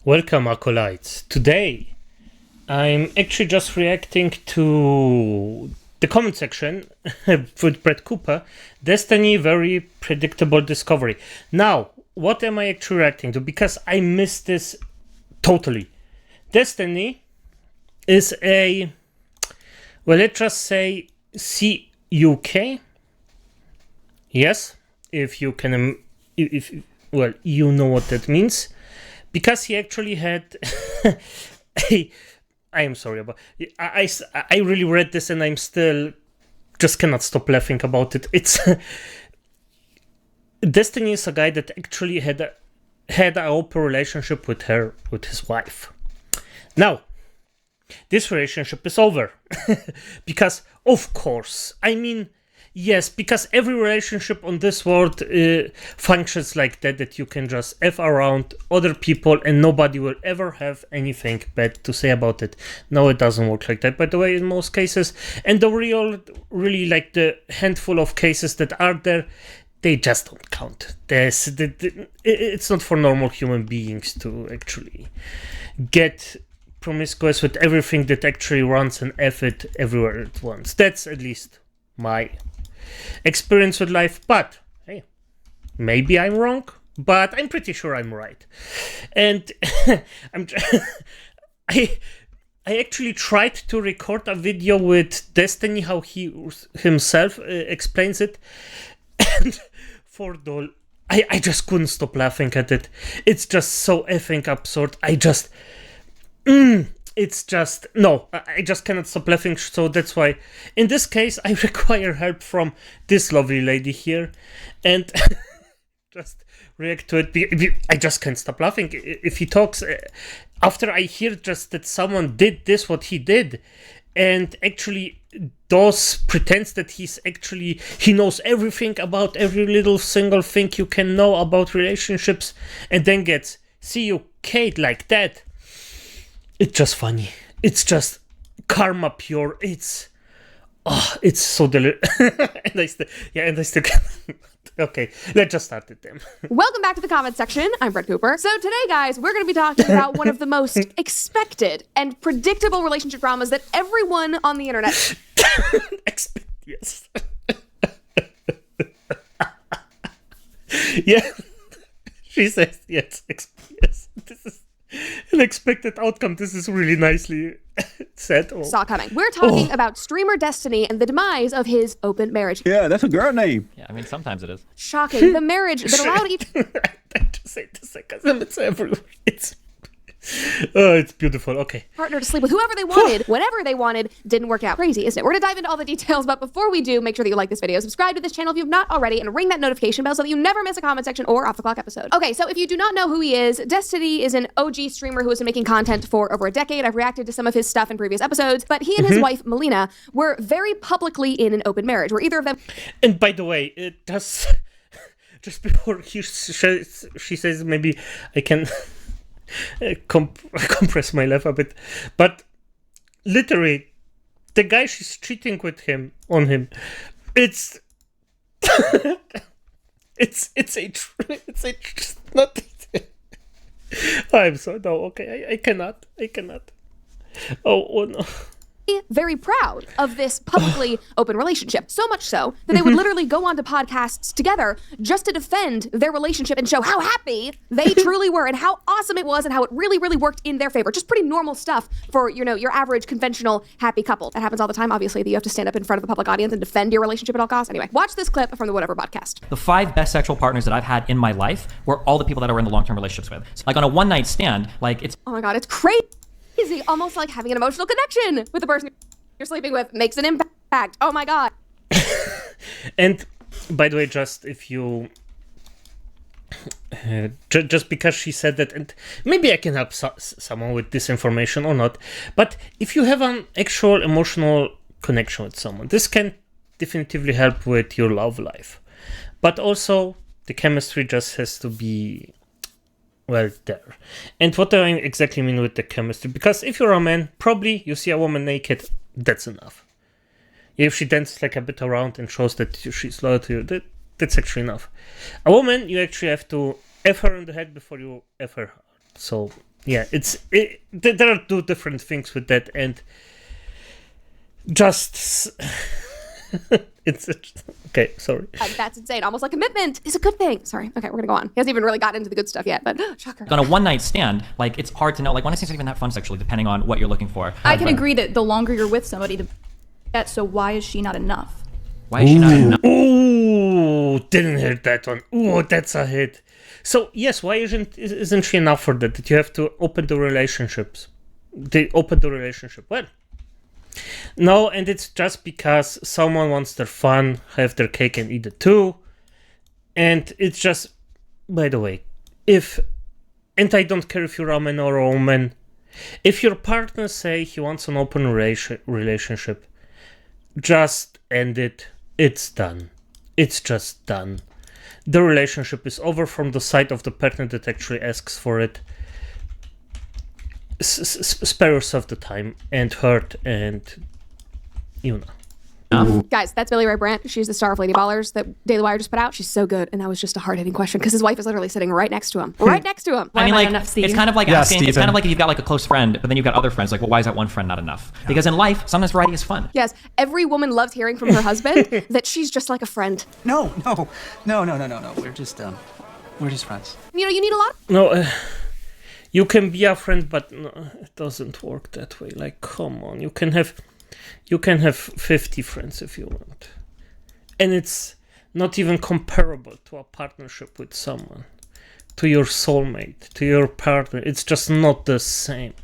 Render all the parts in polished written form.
Welcome, acolytes. Today, I'm actually just reacting to the comment section with Brett Cooper. Destiny, very predictable discovery. Now, what am I actually reacting to? Because I missed this totally. Destiny is a, well, let's just say CUK. Yes, if you can, well, you know what that means. Because he actually had I am sorry about I really read this and I'm still just cannot stop laughing about it. It's Destiny is a guy that actually had an open relationship with his wife. Now, this relationship is over. Because of course, I mean, yes, because every relationship on this world functions like that you can just F around other people and nobody will ever have anything bad to say about it. No, it doesn't work like that, by the way, in most cases. And the really like the handful of cases that are there, they just don't count. It's not for normal human beings to actually get promiscuous with everything that actually runs and F it everywhere at once. That's at least my experience with life, but hey, maybe I'm wrong, but I'm pretty sure I'm right. And I actually tried to record a video with Destiny, how he himself explains it, and for Dol, I just couldn't stop laughing at it. It's just so effing absurd. It's just, no, I just cannot stop laughing, so that's why, in this case, I require help from this lovely lady here, and just react to it. I just can't stop laughing. If he talks, after I hear just that someone did this, what he did, and actually pretends that he knows everything about every little single thing you can know about relationships, and then gets CUK'd like that. It's just funny. It's just karma pure. It's so delicious. and I still can. Okay, let's just start it then. Welcome back to the comment section. I'm Brett Cooper. So today, guys, we're going to be talking about one of the most expected and predictable relationship dramas that everyone on the internet... Yes. Yeah. She says yes. Yes. This is an expected outcome. This is really nicely said. Saw coming. We're talking about streamer Destiny and the demise of his open marriage. Yeah, that's a girl name. Yeah, I mean, sometimes it is. Shocking. The marriage that allowed each... I just say the sarcasm. It's everywhere. It's beautiful. Okay. partner to sleep with whoever they wanted, whenever they wanted. Didn't work out. Crazy, isn't it? We're going to dive into all the details, but before we do, make sure that you like this video, subscribe to this channel if you've not already, and ring that notification bell so that you never miss a comment section or off the clock episode. Okay, so if you do not know who he is, Destiny is an OG streamer who has been making content for over a decade. I've reacted to some of his stuff in previous episodes, but he and his wife, Melina, were very publicly in an open marriage, where either of them... And by the way, it does... Just before she says, maybe I can... compress my laugh a bit, but literally the guy she's cheating with him it's not I'm so no, okay, I cannot oh no. Very proud of this publicly open relationship. So much so that they would literally go onto podcasts together just to defend their relationship and show how happy they truly were and how awesome it was and how it really, really worked in their favor. Just pretty normal stuff for, you know, your average conventional happy couple. That happens all the time, obviously, that you have to stand up in front of the public audience and defend your relationship at all costs. Anyway, watch this clip from the Whatever podcast. The 5 best sexual partners that I've had in my life were all the people that I were in the long-term relationships with. So, like on a one-night stand, like it's... Oh my God, it's crazy. Almost like having an emotional connection with the person you're sleeping with makes an impact. Oh my God. And by the way, just if you just because she said that, and maybe I can help someone with this information or not, but if you have an actual emotional connection with someone, this can definitively help with your love life. But also the chemistry just has to be, well, there. And what do I exactly mean with the chemistry? Because if you're a man, probably you see a woman naked, that's enough. If she dances like a bit around and shows that she's loyal to you, that's actually enough. A woman, you actually have to F her in the head before you F her. So there are two different things with that, and just it's okay. Sorry. That's insane. Almost like commitment is a good thing. Sorry. Okay, we're gonna go on. He hasn't even really gotten into the good stuff yet, but shocker. On a one-night stand, like, it's hard to know. Like, one night stands aren't even that fun sexually, depending on what you're looking for. I can agree that the longer you're with somebody, so why is she not enough? Why is she not enough? Ooh, didn't hear that one. Ooh, that's a hit. So yes, why isn't she enough for that? That you have to open the relationships. They open the relationship. Well, no, and it's just because someone wants their fun, have their cake and eat it too. And it's just, by the way, and I don't care if you're a man or a woman, if your partner say he wants an open relationship, just end it. It's done. It's just done. The relationship is over from the side of the partner that actually asks for it. Spare yourself the time and hurt and, you know. Guys, that's Billy Ray Brandt. She's the star of Lady Ballers that Daily Wire just put out. She's so good. And that was just a hard-hitting question because his wife is literally sitting right next to him. Right next to him. I mean, like, enough, Steve? it's kind of like asking, it's kind of like if you've got like a close friend, but then you've got other friends. Like, well, why is that one friend not enough? Because in life, sometimes variety is fun. Yes, every woman loves hearing from her husband that she's just like a friend. No. We're just friends. You know, you need a lot of... No, you can be a friend, but no, it doesn't work that way. Like, come on, you can have 50 friends if you want, and it's not even comparable to a partnership with someone, to your soulmate, to your partner. It's just not the same.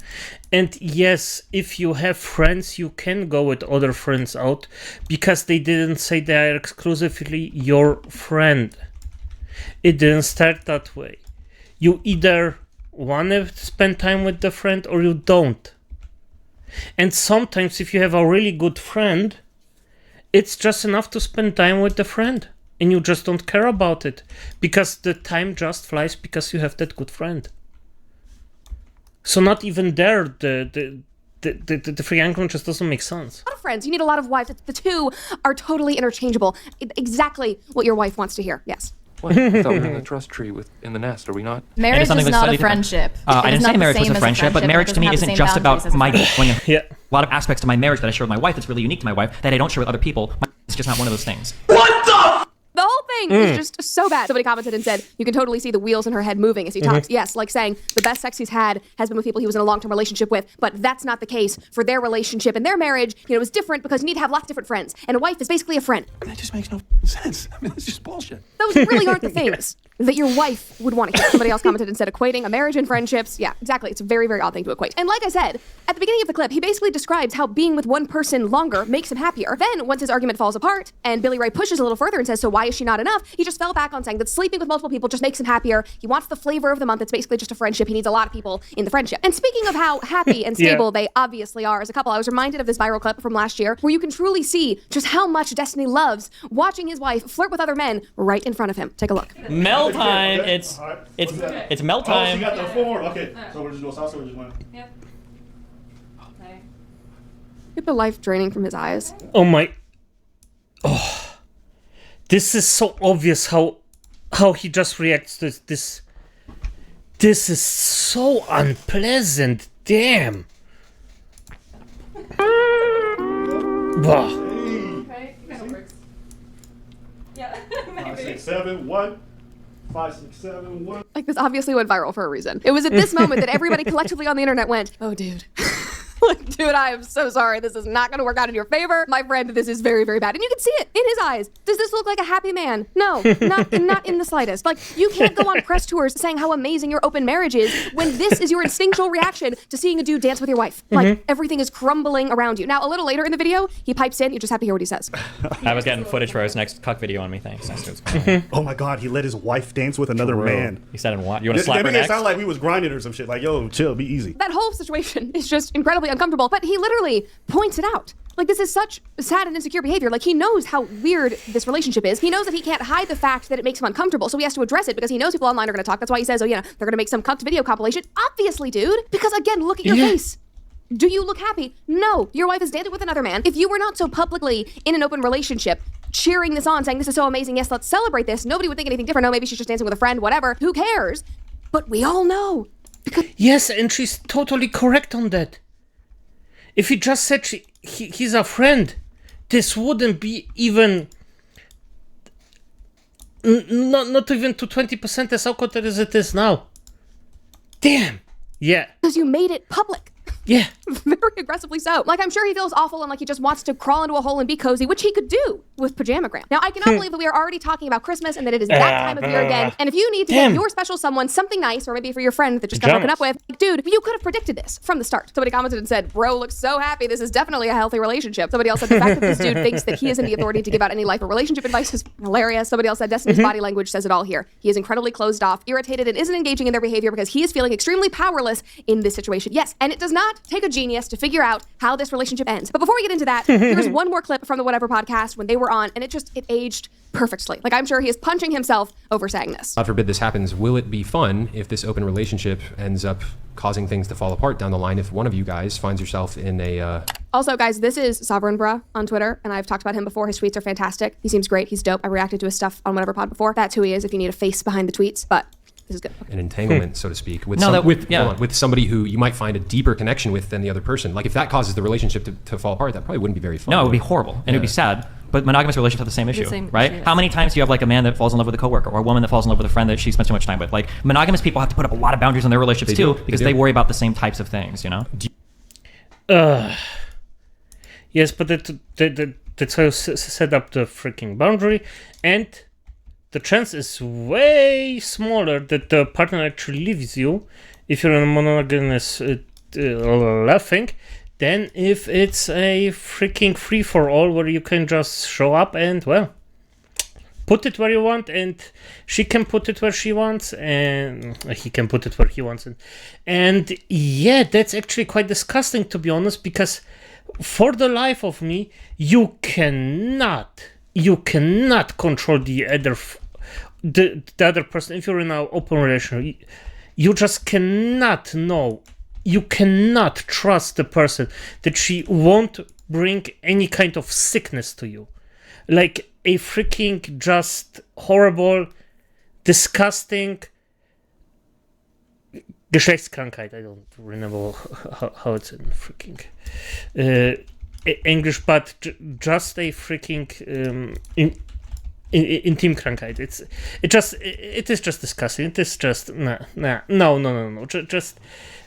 And yes, if you have friends, you can go with other friends out because they didn't say they are exclusively your friend. It didn't start that way. You either want to spend time with the friend or you don't. And sometimes if you have a really good friend, it's just enough to spend time with the friend and you just don't care about it because the time just flies because you have that good friend. So not even there, the free angling just doesn't make sense. A lot of friends. You need a lot of wives. The two are totally interchangeable. Exactly what your wife wants to hear. Yes. What? I thought we were in the trust tree in the nest, are we not? Marriage is something that's not slightly a friendship. I didn't say marriage was a friendship, but marriage to me isn't just about my a lot of aspects to my marriage that I share with my wife that's really unique to my wife that I don't share with other people. It's just not one of those things. The whole thing is just so bad. Somebody commented and said, you can totally see the wheels in her head moving as he talks. Yes, like saying the best sex he's had has been with people he was in a long-term relationship with, but that's not the case for their relationship and their marriage. You know, it was different because you need to have lots of different friends, and a wife is basically a friend. That just makes no sense. I mean, it's just bullshit. Those really aren't the things that your wife would want to hear. Somebody else commented and said equating a marriage and friendships. Yeah, exactly. It's a very, very odd thing to equate. And like I said, at the beginning of the clip, he basically describes how being with one person longer makes him happier. Then, once his argument falls apart, and Billy Ray pushes a little further and says, so why is she not enough? He just fell back on saying that sleeping with multiple people just makes him happier. He wants the flavor of the month. It's basically just a friendship. He needs a lot of people in the friendship. And speaking of how happy and stable they obviously are as a couple, I was reminded of this viral clip from last year where you can truly see just how much Destiny loves watching his wife flirt with other men right in front of him. Take a look. Mel time. It's mel time. Oh, she got the form. Okay, so we're just doing salsa. We're just going. Yep. Get the life draining from his eyes. Oh my. Oh. This is so obvious how he just reacts to this. This is so unpleasant. Damn. Wow. Okay, kind of works. Yeah. 5, 6, 7, 1. 5, 6, 7, 1. Like, this obviously went viral for a reason. It was at this moment that everybody collectively on the internet went, oh, dude. Like, dude, I am so sorry. This is not going to work out in your favor. My friend, this is very, very bad. And you can see it in his eyes. Does this look like a happy man? No, not in the slightest. Like, you can't go on press tours saying how amazing your open marriage is when this is your instinctual reaction to seeing a dude dance with your wife. Like, everything is crumbling around you. Now, a little later in the video, he pipes in. You just have to hear what he says. I was getting footage for his next cuck video on me. Thanks. That's what's going on. Oh my God, he let his wife dance with another man. He said, "And what? You want to slap That her made it next?" sound like we was grinding or some shit. Like, yo, chill, be easy. That whole situation is just incredibly uncomfortable, but he literally points it out. Like, this is such sad and insecure behavior. Like, he knows how weird this relationship is. He knows that he can't hide the fact that it makes him uncomfortable, so he has to address it because he knows people online are going to talk. That's why he says, oh, yeah, they're going to make some cucked video compilation. Obviously, dude. Because, again, look at your face. Do you look happy? No. Your wife is dated with another man. If you were not so publicly in an open relationship, cheering this on, saying this is so amazing, yes, let's celebrate this, nobody would think anything different. No, maybe she's just dancing with a friend, whatever. Who cares? But we all know Yes, and she's totally correct on that. If he just said he's a friend, this wouldn't be even... Not even to 20% as awkward as it is now. Damn. Yeah. Because you made it public. Yeah. Very aggressively so. Like, I'm sure he feels awful and like he just wants to crawl into a hole and be cozy, which he could do with Pajamagram. Now, I cannot believe that we are already talking about Christmas and that it is that time of year again. And if you need to get your special someone something nice, or maybe for your friend that just got broken up with, like, dude, you could have predicted this from the start. Somebody commented and said, bro looks so happy. This is definitely a healthy relationship. Somebody else said the fact that this dude thinks that he isn't the authority to give out any life or relationship advice is hilarious. Somebody else said Destiny's body language says it all here. He is incredibly closed off, irritated, and isn't engaging in their behavior because he is feeling extremely powerless in this situation. Yes, and it does not take a genius to figure out how this relationship ends. But before we get into that, here's one more clip from the Whatever podcast when they were on, and it aged perfectly. Like, I'm sure he is punching himself over saying this. God forbid this happens. Will it be fun if this open relationship ends up causing things to fall apart down the line if one of you guys finds yourself in a... Also, guys, this is Sovereign Bruh on Twitter, and I've talked about him before. His tweets are fantastic. He seems great. He's dope. I reacted to his stuff on Whatever Pod before. That's who he is if you need a face behind the tweets, but... this is good. An entanglement, so to speak, with with somebody who you might find a deeper connection with than the other person. Like, if that causes the relationship to fall apart, that probably wouldn't be very fun. No, it would be horrible, and it would be sad. But monogamous relationships have the same issue, right? Yes. How many times do you have like a man that falls in love with a coworker or a woman that falls in love with a friend that she spends too much time with? Like, monogamous people have to put up a lot of boundaries in their relationships because they worry about the same types of things, you know? Yes, but that's how you set up the freaking boundary, and the chance is way smaller that the partner actually leaves you if you're in a monogamous thing than if it's a freaking free-for-all where you can just show up and, well, put it where you want, and she can put it where she wants, and he can put it where he wants. And yeah, that's actually quite disgusting, to be honest, because for the life of me, you cannot control the other person. If you're in an open relationship, you just cannot know. You cannot trust the person that she won't bring any kind of sickness to you. Like a freaking just horrible, disgusting Geschlechtskrankheit. I don't remember how it's in freaking English, but just a freaking Intimkrankheit. It is just disgusting. It is just no. Just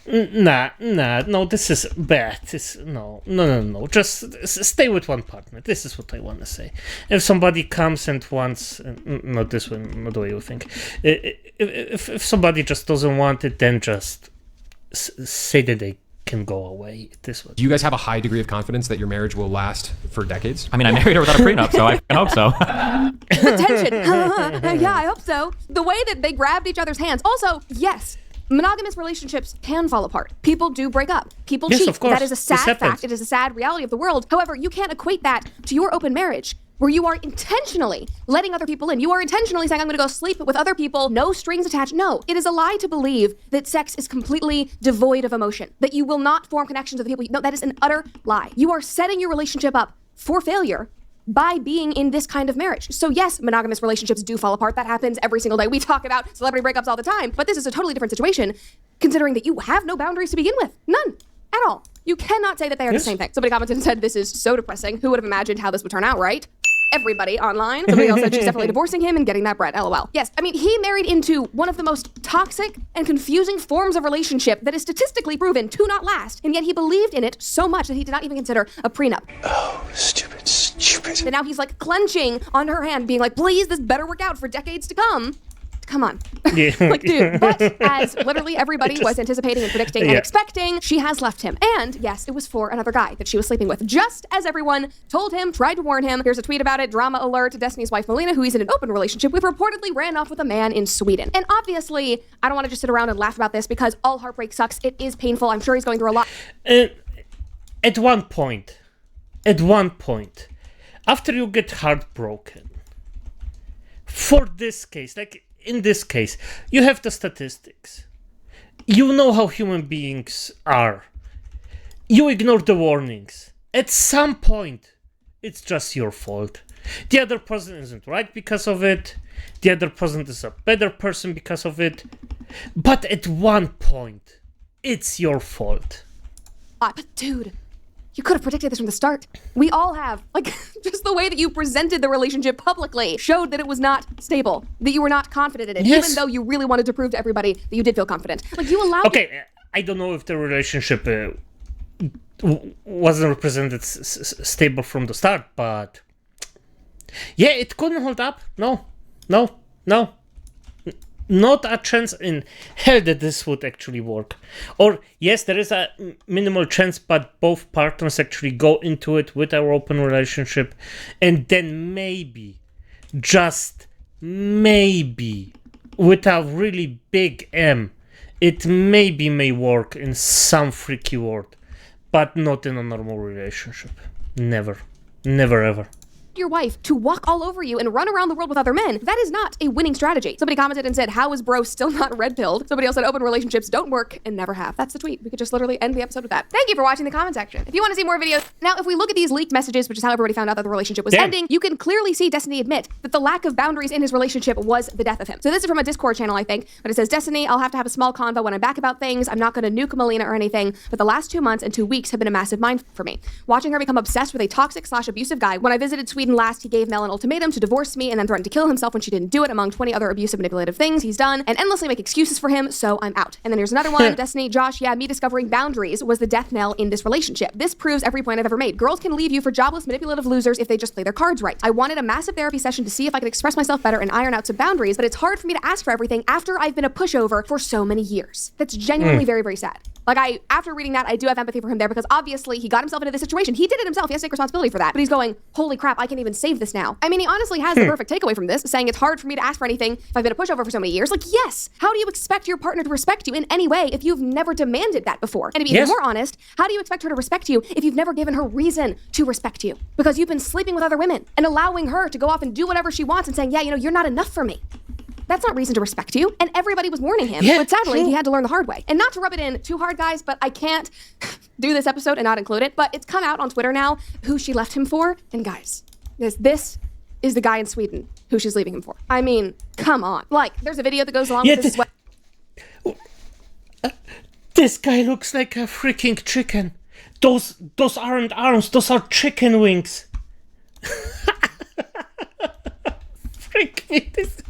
no. This is bad. No. Just stay with one partner. This is what I want to say. If somebody comes and wants, not this one, not the way you think. If somebody just doesn't want it, then just say that they can go away. This one. Do you guys have a high degree of confidence that your marriage will last for decades? I mean, I married her without a prenup, so I hope so. The tension. Yeah, I hope so. The way that they grabbed each other's hands. Also, yes, monogamous relationships can fall apart. People do break up. People cheat. Of course. That is a sad fact. It is a sad reality of the world. However, you can't equate that to your open marriage, where you are intentionally letting other people in. You are intentionally saying, I'm going to go sleep with other people, no strings attached. No, it is a lie to believe that sex is completely devoid of emotion, that you will not form connections with people. No, that is an utter lie. You are setting your relationship up for failure by being in this kind of marriage. So yes, monogamous relationships do fall apart. That happens every single day. We talk about celebrity breakups all the time, but this is a totally different situation, considering that you have no boundaries to begin with. None. At all. You cannot say that they are the same thing. Somebody commented and said, this is so depressing. Who would have imagined how this would turn out, right? Everybody online. Somebody else said she's definitely divorcing him and getting that bread. LOL. Yes, I mean, he married into one of the most toxic and confusing forms of relationship that is statistically proven to not last, and yet he believed in it so much that he did not even consider a prenup. Oh, stupid. And now he's like clenching on her hand, being like, please, this better work out for decades to come. Come on. Like, dude. But as literally everybody was anticipating and predicting and expecting, she has left him. And yes, it was for another guy that she was sleeping with, just as everyone told him, tried to warn him. Here's a tweet about it. Drama alert. Destiny's wife, Melina, who he's in an open relationship with, reportedly ran off with a man in Sweden. And obviously, I don't want to just sit around and laugh about this because all heartbreak sucks. It is painful. I'm sure he's going through a lot. At one point, after you get heartbroken, for this case, like, in this case, you have the statistics. You know how human beings are. You ignore the warnings. At some point, it's just your fault. The other person isn't right because of it. The other person is a better person because of it. But at one point, it's your fault. But dude, you could have predicted this from the start. We all have. Like, just the way that you presented the relationship publicly showed that it was not stable, that you were not confident in it, Yes. even though you really wanted to prove to everybody that you did feel confident. Like, you allowed... Okay, I don't know if the relationship wasn't represented stable from the start, but... Yeah, it couldn't hold up. No. Not a chance in hell that this would actually work. Or, yes, there is a minimal chance, but both partners actually go into it with our open relationship, and then maybe, just maybe, with a really big M, it maybe may work in some freaky world, but not in a normal relationship. Never ever. Your wife to walk all over you and run around the world with other men. That is not a winning strategy. Somebody commented and said, how is bro still not red-pilled? Somebody else said, open relationships don't work and never have. That's the tweet. We could just literally end the episode with that. Thank you for watching the comment section. If you want to see more videos. Now, if we look at these leaked messages, which is how everybody found out that the relationship was ending, you can clearly see Destiny admit that the lack of boundaries in his relationship was the death of him. So this is from a Discord channel, I think, but it says, Destiny, I'll have to have a small convo when I'm back about things. I'm not going to nuke Melina or anything, but the last 2 months and 2 weeks have been a massive mind for me. Watching her become obsessed with a toxic/abusive guy. When I visited Sweden last, he gave Mel an ultimatum to divorce me and then threatened to kill himself when she didn't do it, among 20 other abusive, manipulative things he's done, and endlessly make excuses for him, so I'm out. And then here's another one. Destiny, Josh, yeah, me discovering boundaries was the death knell in this relationship. This proves every point I've ever made. Girls can leave you for jobless, manipulative losers if they just play their cards right. I wanted a massive therapy session to see if I could express myself better and iron out some boundaries, but it's hard for me to ask for everything after I've been a pushover for so many years. That's genuinely very, very sad. Like, after reading that, I do have empathy for him there, because obviously he got himself into this situation. He did it himself. He has to take responsibility for that. But he's going, holy crap, I can't even save this now. I mean, he honestly has the perfect takeaway from this, saying it's hard for me to ask for anything if I've been a pushover for so many years. Like, yes, how do you expect your partner to respect you in any way if you've never demanded that before? And to be even more honest, how do you expect her to respect you if you've never given her reason to respect you? Because you've been sleeping with other women and allowing her to go off and do whatever she wants and saying, yeah, you know, you're not enough for me. That's not reason to respect you. And everybody was warning him. But sadly, he had to learn the hard way. And not to rub it in too hard, guys, but I can't do this episode and not include it. But it's come out on Twitter now who she left him for. And guys, this is the guy in Sweden who she's leaving him for. I mean, come on. Like, there's a video that goes along with this. This guy looks like a freaking chicken. Those aren't arms. Those are chicken wings. Freaking this is...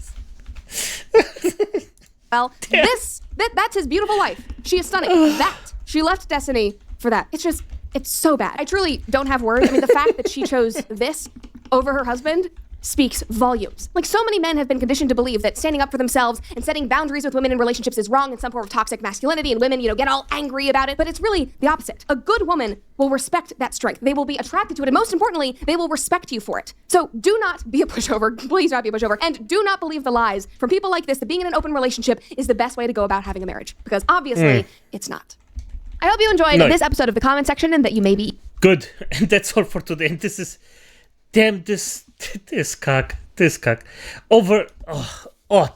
Well, that's his beautiful wife. She is stunning. She left Destiny for that. It's so bad. I truly don't have words. I mean, the fact that she chose this over her husband speaks volumes. Like, so many men have been conditioned to believe that standing up for themselves and setting boundaries with women in relationships is wrong and some form of toxic masculinity, and women, you know, get all angry about it. But it's really the opposite. A good woman will respect that strength. They will be attracted to it, and most importantly, they will respect you for it. So do not be a pushover. Please do not be a pushover. And do not believe the lies from people like this that being in an open relationship is the best way to go about having a marriage, because obviously it's not. I hope you enjoyed this episode of the comment section and that you may be good. And that's all for today. And this is, damn, this cock. Over,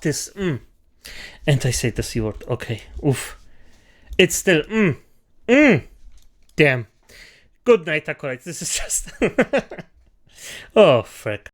this, and I say the C word, okay, oof. It's still, damn. Good night, Acolytes. This is just, oh, frick.